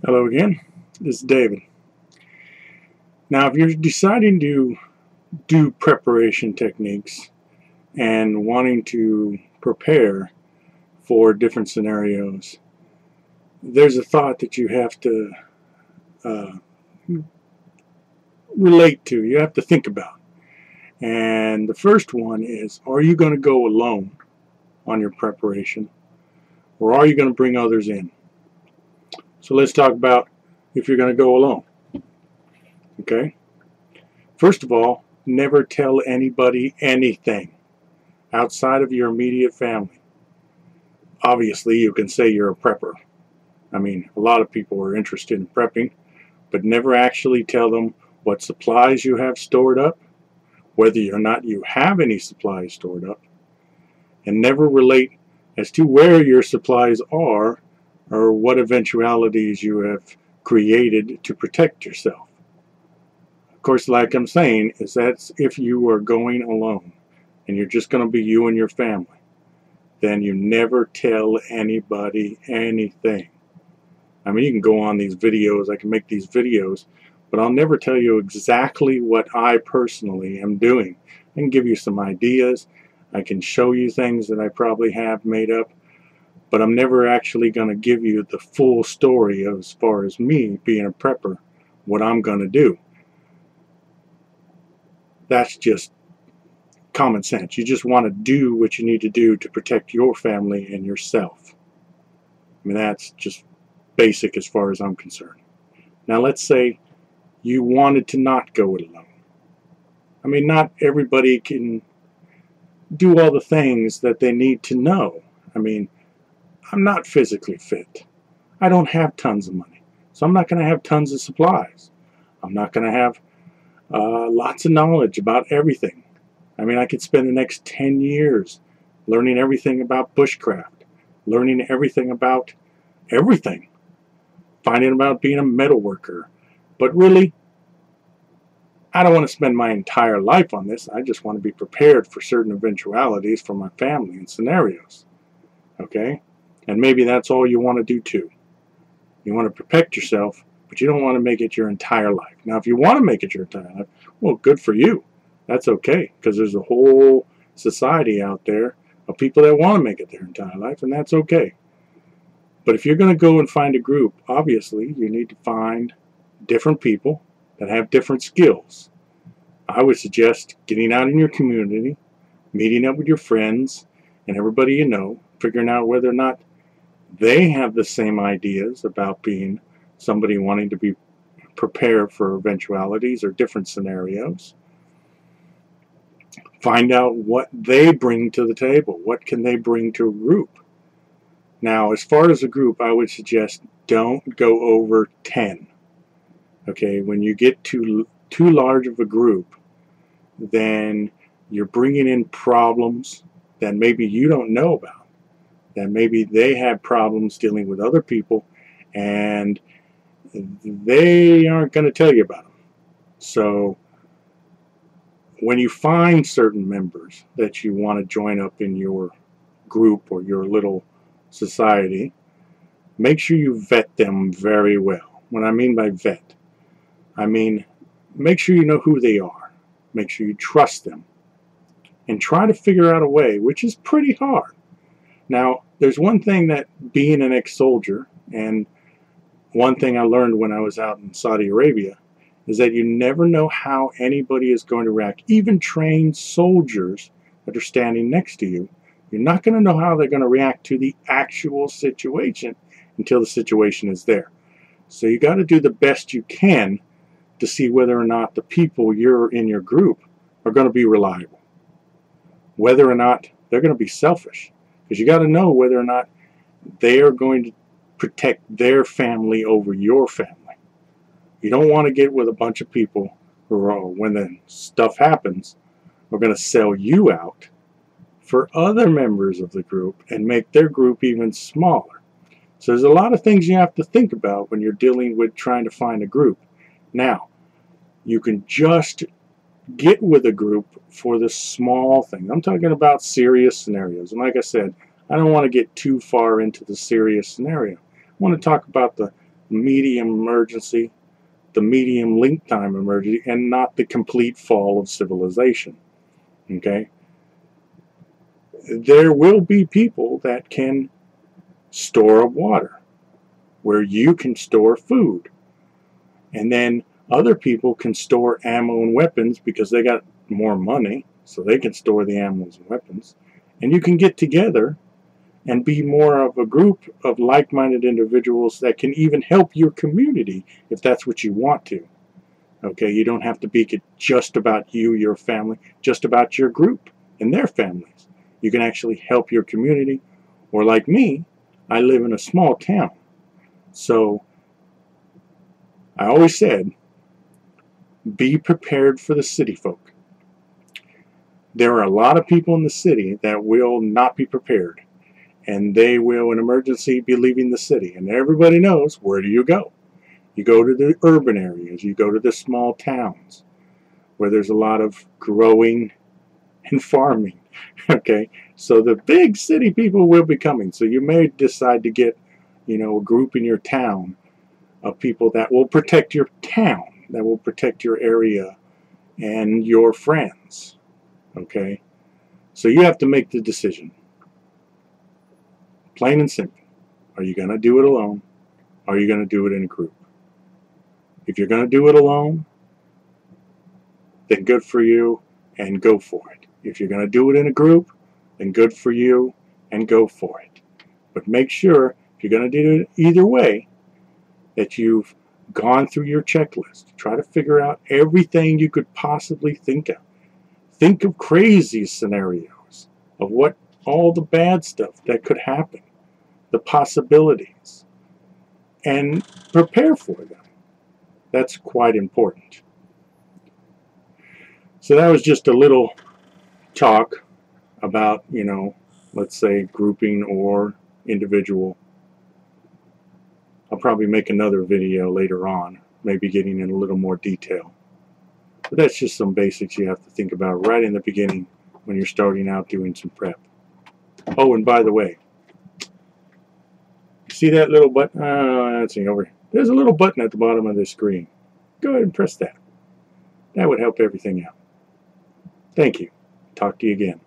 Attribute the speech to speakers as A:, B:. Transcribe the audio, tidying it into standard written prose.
A: Hello again, this is David. Now, if you're deciding to do preparation techniques and wanting to prepare for different scenarios, there's a thought that you have to relate to, you have to think about. And the first one is, are you going to go alone on your preparation, or are you going to bring others in? So let's talk about if you're going to go alone. Okay? First of all, never tell anybody anything outside of your immediate family. Obviously, you can say you're a prepper. I mean, a lot of people are interested in prepping, but never actually tell them what supplies you have stored up, whether or not you have any supplies stored up, and never relate as to where your supplies are or what eventualities you have created to protect yourself. Of course, like I'm saying, is that's if you are going alone and you're just going to be you and your family. Then you never tell anybody anything. I mean, you can go on these videos, I can make these videos, but I'll never tell you exactly what I personally am doing. I can give you some ideas, I can show you things that I probably have made up, but I'm never actually going to give you the full story as far as me being a prepper, what I'm going to do. That's just common sense. You just want to do what you need to do to protect your family and yourself. I mean, that's just basic as far as I'm concerned. Now let's say you wanted to not go it alone. I mean, not everybody can do all the things that they need to know. I mean, I'm not physically fit. I don't have tons of money. So I'm not going to have tons of supplies. I'm not going to have lots of knowledge about everything. I mean, I could spend the next 10 years learning everything about bushcraft, learning everything about everything, finding about being a metal worker. But really, I don't want to spend my entire life on this. I just want to be prepared for certain eventualities for my family and scenarios. Okay? And maybe that's all you want to do too. You want to protect yourself, but you don't want to make it your entire life. Now, if you want to make it your entire life, well, good for you. That's okay, because there's a whole society out there of people that want to make it their entire life, and that's okay. But if you're going to go and find a group, obviously, you need to find different people that have different skills. I would suggest getting out in your community, meeting up with your friends and everybody you know, figuring out whether or not they have the same ideas about being somebody wanting to be prepared for eventualities or different scenarios. Find out what they bring to the table. What can they bring to a group? Now, as far as a group, I would suggest don't go over 10. Okay, when you get too large of a group, then you're bringing in problems that maybe you don't know about. That maybe they have problems dealing with other people and they aren't going to tell you about them. So when you find certain members that you want to join up in your group or your little society, make sure you vet them very well. What I mean by vet, I mean make sure you know who they are. Make sure you trust them. And try to figure out a way, which is pretty hard. Now, there's one thing that being an ex-soldier, and one thing I learned when I was out in Saudi Arabia, is that you never know how anybody is going to react. Even trained soldiers that are standing next to you, you're not going to know how they're going to react to the actual situation until the situation is there. So you got to do the best you can to see whether or not the people you're in your group are going to be reliable. Whether or not they're going to be selfish. Because you got to know whether or not they are going to protect their family over your family. You don't want to get with a bunch of people who are, when the stuff happens, are going to sell you out for other members of the group and make their group even smaller. So there's a lot of things you have to think about when you're dealing with trying to find a group. Now, you can just get with a group for the small things. I'm talking about serious scenarios. And like I said, I don't want to get too far into the serious scenario. I want to talk about the medium emergency, the medium link time emergency, and not the complete fall of civilization. Okay? There will be people that can store up water where you can store food. And then other people can store ammo and weapons because they got more money, so they can store the ammo and weapons. And you can get together and be more of a group of like-minded individuals that can even help your community if that's what you want to. Okay, you don't have to make it just about you, your family, just about your group and their families. You can actually help your community. Or like me, I live in a small town. So I always said, be prepared for the city folk. There are a lot of people in the city that will not be prepared. And they will, in emergency, be leaving the city. And everybody knows, where do you go? You go to the urban areas. You go to the small towns where there's a lot of growing and farming. Okay, so the big city people will be coming. So you may decide to get, a group in your town of people that will protect your town, that will protect your area and your friends. Okay, so you have to make the decision. Plain and simple. Are you going to do it alone? Or are you going to do it in a group? If you're going to do it alone, then good for you and go for it. If you're going to do it in a group, then good for you and go for it. But make sure, if you're going to do it either way, that you've gone through your checklist. Try to figure out everything you could possibly think of. Think of crazy scenarios of what all the bad stuff that could happen, the possibilities, and prepare for them. That's quite important. So that was just a little talk about, let's say grouping or individual. I'll probably make another video later on, maybe getting in a little more detail. But that's just some basics you have to think about right in the beginning when you're starting out doing some prep. Oh, and by the way, see that little button? Let's see over here. There's a little button at the bottom of the screen. Go ahead and press that. That would help everything out. Thank you. Talk to you again.